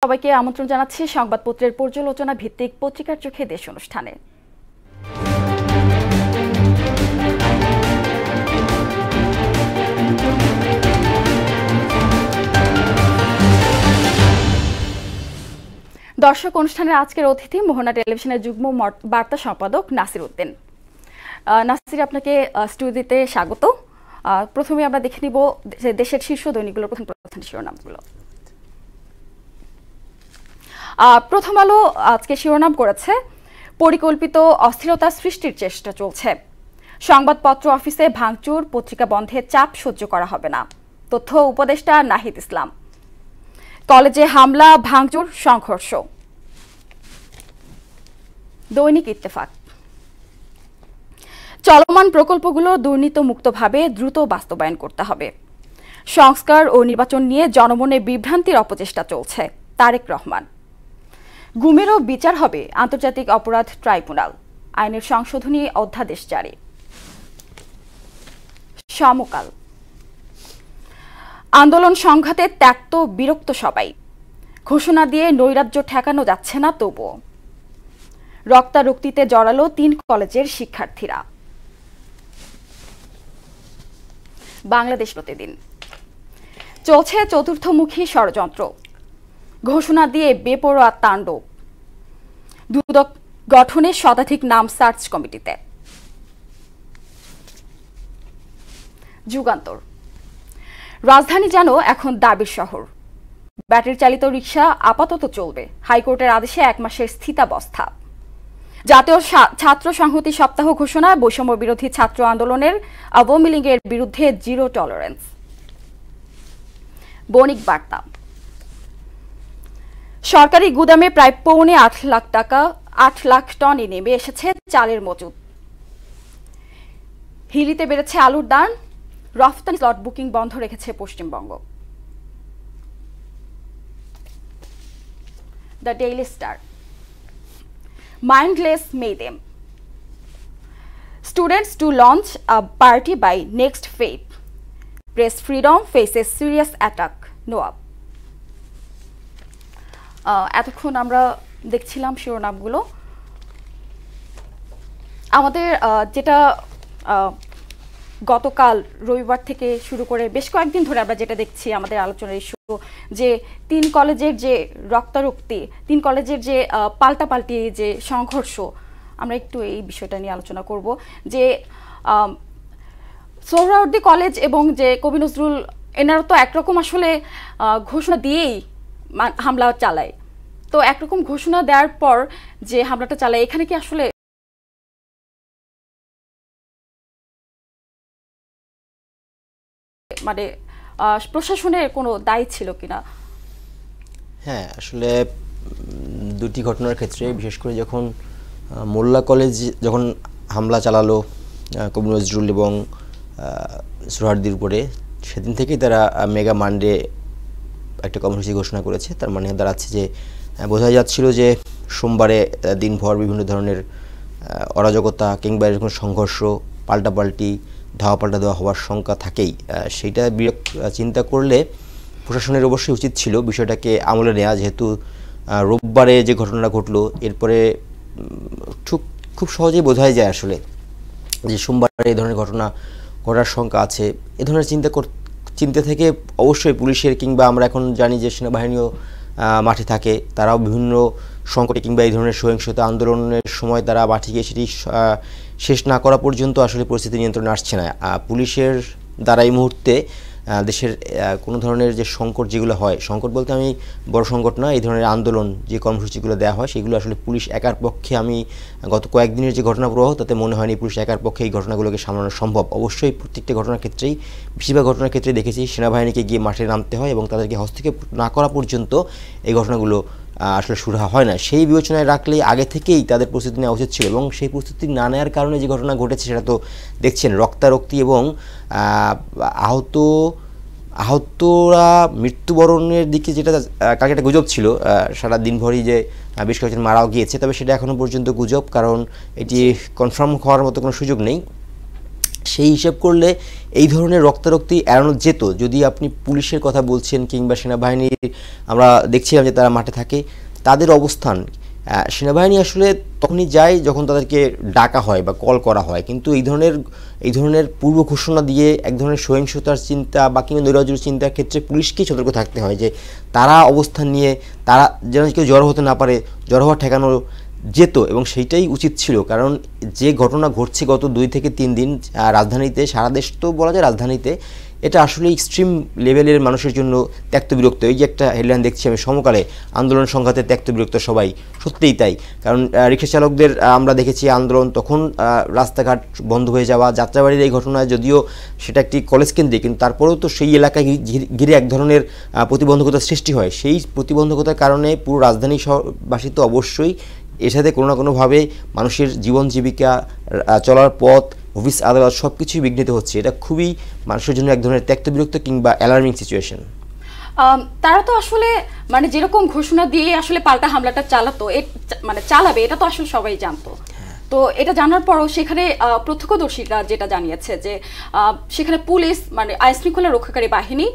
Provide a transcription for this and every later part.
সবাইকে আমন্ত্রণ জানাচ্ছি সংবাদপত্রের পর্যালোচনা ভিত্তিক পত্রিকার চোখে দেশ অনুষ্ঠানে। দর্শক, অনুষ্ঠানের আজকের অতিথি মোহনা টেলিভিশনের যুগ্ম বার্তা সম্পাদক নাসির উদ্দিন। নাসির, আপনাকে স্টুডিওতে স্বাগত। প্রথমে আমরা দেখে নিব দেশের শীর্ষ দৈনিকগুলোর প্রথম শিরোনামগুলো। প্রথম আলো আজকে শিরোনাম করেছে, পরিকল্পিত অস্থিরতা সৃষ্টির চেষ্টা চলছে। সংবাদপত্র অফিসে ভাঙচুর, পত্রিকা বন্ধে চাপ সহ্য করা হবে না। তথ্য উপদেষ্টা নাহিদ ইসলাম। কলেজে হামলা, ভাঙচুর, সংঘর্ষ। দৈনিক ইত্তেফাক। চলমান প্রকল্পগুলো দুর্নীতিমুক্তভাবে দ্রুত বাস্তবায়ন করতে হবে। সংস্কার ও নির্বাচন নিয়ে জনমনে বিভ্রান্তির অপচেষ্টা চলছে। তারেক রহমান। গুমেরও বিচার হবে আন্তর্জাতিক অপরাধ ট্রাইব্যুনাল। আইনের সংশোধনী অধ্যাদেশ জারি। সমকাল। আন্দোলন সংঘাতে ত্যক্ত বিরক্ত সবাই। ঘোষণা দিয়ে নৈরাজ্য ঠেকানো যাচ্ছে না তবুও। রক্তারক্তিতে জড়ালো 3 কলেজের শিক্ষার্থীরা। বাংলাদেশ প্রতিদিন। চলছে চতুর্থমুখী ষড়যন্ত্র। ঘোষণা দিয়ে বেপরোয়া তাণ্ডব। দুদক গঠনের শতাধিক নাম সার্চ কমিটিতে। যুগান্তর। রাজধানী যেন এখন দাবির শহর। ব্যাটারি চালিত রিকশা আপাতত চলবে। হাইকোর্টের আদেশে 1 মাসের স্থিতাবস্থা। জাতীয় ছাত্র সংহতি সপ্তাহ ঘোষণা। বৈষম্য বিরোধী ছাত্র আন্দোলনের আওয়ামী লীগের বিরুদ্ধে জিরো টলারেন্স। বণিক বার্তা। সরকারি গুদামে প্রায় 8 লাখ টনে নেমে এসেছে চালের মজুদ। হিলিতে বেড়েছে আলুর দাম। রফতানি স্লট বুকিং বন্ধ রেখেছে Paschimbanga. The daily star. Mindless Mayhem. Students to launch a party by next Feb. Press freedom faces serious attack. Noab. এতক্ষণ আমরা দেখছিলাম শিরোনামগুলো। আমাদের যেটা গতকাল রবিবার থেকে শুরু করে বেশ কয়েকদিন ধরে আমরা যেটা দেখছি আমাদের আলোচনার ইস্যু, যে 3 কলেজের যে রক্তারক্তি, 3 কলেজের যে পাল্টাপাল্টি যে সংঘর্ষ, আমরা একটু এই বিষয়টা নিয়ে আলোচনা করব। যে সোহরাওয়ার্দী কলেজ এবং যে কবি নজরুল, এনারা তো একরকম আসলে ঘোষণা দিয়েই হামলা চালায়। তো একরকম ঘোষণা দেওয়ার পর যে হামলাটা চালায়, এখানে কি আসলে মানে প্রশাসনের কোনো দায়ী ছিল কিনা? হ্যাঁ, আসলে দুটি ঘটনার ক্ষেত্রে, বিশেষ করে যখন মোল্লা কলেজ যখন হামলা চালালো কবি নজরুল এবং সোহরাওয়ার্দীর উপরে, সেদিন থেকেই তারা মেগা মানডে একটা কর্মসূচি ঘোষণা করেছে। তার মানে দাঁড়াচ্ছে যে বোঝা যাচ্ছিল যে সোমবারে দিনভর বিভিন্ন ধরনের অরাজকতা কিংবা এরকম সংঘর্ষ, পাল্টাপাল্টি, ধাওয়া পাল্টা দেওয়া হওয়ার শঙ্কা থাকেই। সেইটা চিন্তা করলে প্রশাসনের অবশ্যই উচিত ছিল বিষয়টাকে আমলে নেওয়া, যেহেতু রোববারে যে ঘটনাটা ঘটলো এরপরে খুব সহজেই বোঝাই যায় আসলে যে সোমবারে এই ধরনের ঘটনা ঘটার শঙ্কা আছে। এ ধরনের চিন্তা থেকে অবশ্যই পুলিশের, কিংবা আমরা এখন জানি যে সেনাবাহিনীও মাঠে থাকে, তারাও বিভিন্ন সংকটে কিংবা এই ধরনের সহিংসতা আন্দোলনের সময় তারা মাঠে গিয়ে সেটি শেষ না করা পর্যন্ত আসলে পরিস্থিতি নিয়ন্ত্রণে আসছে না। পুলিশের দ্বারা এই মুহূর্তে দেশের কোনো ধরনের যে সংকট যেগুলো হয়, সংকট বলতে আমি বড় সংকট না, এই ধরনের আন্দোলন যে কর্মসূচিগুলো দেওয়া হয় সেগুলো আসলে পুলিশ একার পক্ষে, আমি গত কয়েকদিনের যে ঘটনা প্রবাহ তাতে মনে হয়নি পুলিশ একার পক্ষে এই ঘটনাগুলোকে সামলানো সম্ভব। অবশ্যই প্রত্যেকটা ঘটনার ক্ষেত্রেই, বেশিরভাগ ঘটনার ক্ষেত্রে দেখেছি সেনাবাহিনীকে গিয়ে মাঠে নামতে হয় এবং তাদেরকে হস্তক্ষেপ না করা পর্যন্ত এই ঘটনাগুলো আসলে সুরাহা হয় না। সেই বিবেচনায় রাখলে আগে থেকেই তাদের প্রস্তুতি নেওয়া উচিত ছিল, এবং সেই প্রস্তুতি না নেওয়ার কারণে যে ঘটনা ঘটেছে সেটা তো দেখছেন, রক্তারক্তি এবং আহতরা মৃত্যুবরণের দিকে, যেটা কাকে একটা গুজব ছিল সারা দিনভরই যে বেশ কয়েকজন মারাও গিয়েছে, তবে সেটা এখনও পর্যন্ত গুজব, কারণ এটি কনফার্ম হওয়ার মতো কোনো সুযোগ নেই। সেই হিসাব করলে এই ধরনের রক্তারক্তি এড়ানো যেত যদি আপনি পুলিশের কথা বলছেন কিংবা সেনাবাহিনীর, আমরা দেখছিলাম যে তারা মাঠে থাকে, তাদের অবস্থান, সেনাবাহিনী আসলে তখনই যায় যখন তাদেরকে ডাকা হয় বা কল করা হয়, কিন্তু এই ধরনের পূর্ব ঘোষণা দিয়ে এক ধরনের সহিংসতার চিন্তা বা কিংবা নৈরাজ্যের চিন্তার ক্ষেত্রে পুলিশকেই সতর্ক থাকতে হয় যে তারা অবস্থান নিয়ে তারা যেন কেউ জড়ো হতে না পারে, জড়ো হওয়া ঠেকানো যেত, এবং সেইটাই উচিত ছিল। কারণ যে ঘটনা ঘটছে গত 2 থেকে 3 দিন রাজধানীতে, সারা দেশ তো বলা যায় রাজধানীতে, এটা আসলে এক্সট্রিম লেভেলের মানুষের জন্য ত্যক্ত বিরক্ত। এই যে একটা হেডলাইন দেখছি আমি, সমকালে আন্দোলন সংঘাতে ত্যক্ত বিরক্ত সবাই, সত্যিই তাই। কারণ রিক্সা চালকদের আমরা দেখেছি আন্দোলন, তখন রাস্তাঘাট বন্ধ হয়ে যাওয়া, যাত্রাবাড়ির এই ঘটনায় যদিও সেটা একটি কলেজ কেন্দ্রে, কিন্তু তারপরেও তো সেই এলাকায় ঘিরে এক ধরনের প্রতিবন্ধকতার সৃষ্টি হয়। সেই প্রতিবন্ধকতার কারণে পুরো রাজধানী শহরবাসী তো অবশ্যই এর সাথে কোনো না কোনোভাবে মানুষের জীবন জীবিকা, চলার পথ, অফিস আদালত সব কিছুই বিঘ্নিত হচ্ছে। এটা খুবই মানুষের জন্য এক ধরনের ত্যক্ত বিরক্ত কিংবা অ্যালার্মিং সিচুয়েশন। তারা তো আসলে মানে যেরকম ঘোষণা দিয়ে আসলে পাল্টা হামলাটা চালাতো, মানে চালাবে, এটা তো আসলে সবাই জানতো। তো এটা জানার পরও সেখানে প্রত্যক্ষদর্শীরা যেটা জানিয়েছে যে সেখানে পুলিশ মানে আইনশৃঙ্খলা রক্ষাকারী বাহিনী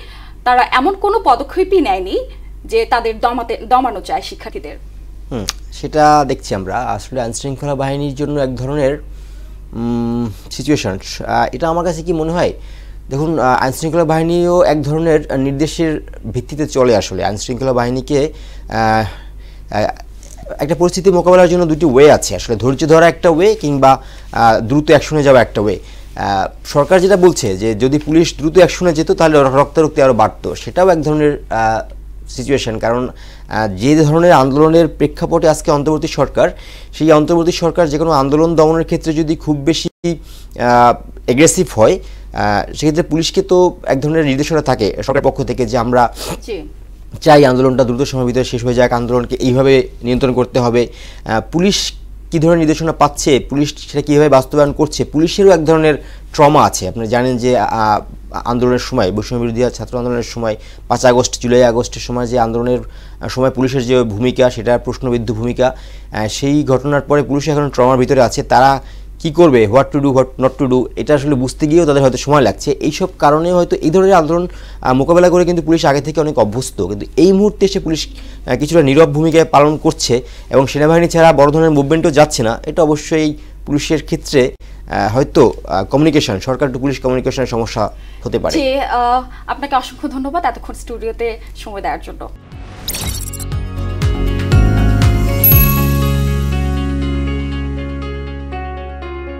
তারা এমন কোনো পদক্ষেপই নেয়নি যে তাদের দমানো চায় শিক্ষার্থীদের। সেটা দেখছি আমরা আসলে আইনশৃঙ্খলা বাহিনীর জন্য এক ধরনের সিচুয়েশন। এটা আমার কাছে কি মনে হয়, দেখুন আইনশৃঙ্খলা বাহিনীও এক ধরনের নির্দেশের ভিত্তিতে চলে। আসলে আইনশৃঙ্খলা বাহিনীকে একটা পরিস্থিতি মোকাবেলার জন্য দুটি ওয়ে আছে, আসলে ধৈর্য ধরা একটা ওয়ে কিংবা দ্রুত অ্যাকশনে যাওয়া একটা ওয়ে। সরকার যেটা বলছে যে যদি পুলিশ দ্রুত অ্যাকশনে যেত তাহলে রক্তারক্তি আরও বাড়তো, সেটাও এক ধরনের সিচুয়েশন। কারণ যে ধরনের আন্দোলনের প্রেক্ষাপটে আজকে অন্তর্বর্তী সরকার, সেই অন্তর্বর্তী সরকার যে কোনো আন্দোলন দমনের ক্ষেত্রে যদি খুব বেশি এগ্রেসিভ হয়, সেক্ষেত্রে পুলিশকে তো এক ধরনের নির্দেশনা থাকে সরকারের পক্ষ থেকে যে আমরা চাই আন্দোলনটা দ্রুত সময়ের ভিতরে শেষ হয়ে যাক, আন্দোলনকে এইভাবে নিয়ন্ত্রণ করতে হবে। পুলিশ কী ধরনের নির্দেশনা পাচ্ছে, পুলিশ সেটা কীভাবে বাস্তবায়ন করছে, পুলিশেরও এক ধরনের ট্রমা আছে। আপনি জানেন যে আন্দোলনের সময়, বৈষম্য বিরোধী ছাত্র আন্দোলনের সময়, 5 আগস্ট, জুলাই আগস্টের সময় যে আন্দোলনের সময় পুলিশের যে ভূমিকা, সেটা প্রশ্নবিদ্ধ ভূমিকা, সেই ঘটনার পরে পুলিশ এখন ট্রমার ভিতরে আছে। তারা কি করবে, what to do, what not to do, এটা আসলে বুঝতে গিয়েও তাদের হয়তো সময় লাগছে। এইসব কারণে হয়তো এই ধরনের আন্দোলন মোকাবেলা করে কিন্তু পুলিশ আগে থেকে অনেক অভ্যস্ত, কিন্তু এই মুহূর্তে এসে পুলিশ কিছুটা নীরব ভূমিকায় পালন করছে এবং সেনাবাহিনী ছাড়া বড় ধরনের মুভমেন্টও যাচ্ছে না। এটা অবশ্যই পুলিশের ক্ষেত্রে হয়তো কমিউনিকেশন, সরকার টু পুলিশ কমিউনিকেশনের সমস্যা হতে পারে। আপনাকে অসংখ্য ধন্যবাদ এতক্ষণ স্টুডিওতে সময় দেওয়ার জন্য।